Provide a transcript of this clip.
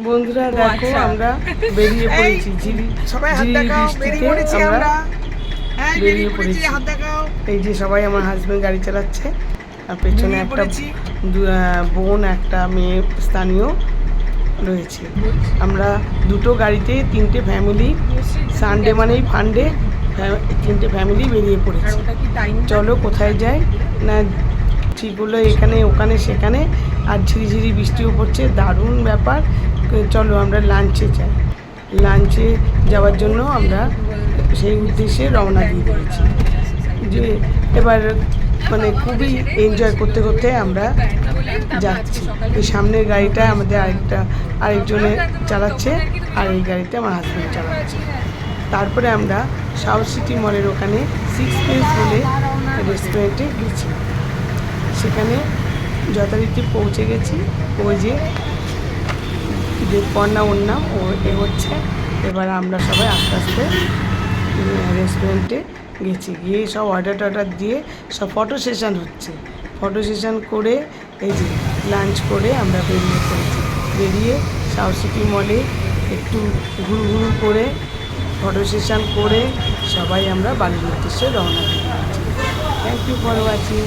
বন্ধুরা দেখো আমরা বেরিয়ে পড়েছি সবাই হাত দেখাও, বেরিয়ে পড়েছি আমরা। হ্যাঁ, বেরিয়ে পড়েছি, হাত দেখাও। এই যে সবাই আমার হাজবেন্ড গাড়ি চালাচ্ছে আর পেছনে একটা বোন একটা মেয়ে স্থানীয় রয়েছে। আমরা দুটো গাড়িতে তিনটে ফ্যামিলি, সানডে মানেই ফান্ডে তিনটে ফ্যামিলি বেরিয়ে পড়েছি। চলো কোথায় যাই না, ঠিক হলো এখানে ওখানে সেখানে, আর ঝিরিঝিরি বৃষ্টিও পড়ছে, দারুণ ব্যাপার। চলো আমরা লাঞ্চে যাই। লাঞ্চে যাওয়ার জন্য আমরা সেই উদ্দেশ্যে রওনা দিয়ে দিয়েছি। যে এবার মানে খুবই এনজয় করতে করতে আমরা যাচ্ছি। এই সামনের গাড়িটা আমাদের আরেকজনে চালাচ্ছে, আর এই গাড়িতে আমার হাজব্যান্ড চালাচ্ছে। তারপরে আমরা সাউথ সিটি মলের ওখানে 6 প্লেস বলে রেস্টুরেন্টে গেছি। সেখানে যথারীতি পৌঁছে গেছি। ওই যে দেবকন্যা ওর নাম, ও এগোচ্ছে। এবার আমরা সবাই আস্তে আস্তে রেস্টুরেন্টে গেছি, গিয়ে সব অর্ডার দিয়ে সব ফটো সেশন হচ্ছে। ফটো সেশন করে এই যে লাঞ্চ করে আমরা বেরিয়ে পড়েছি। বেরিয়ে সাউথ সিটি মলে একটু ঘুরু করে ফটো সেশন করে সবাই আমরা বাড়ির উদ্দেশ্যে রওনা দিয়েছি। Thank you for watching.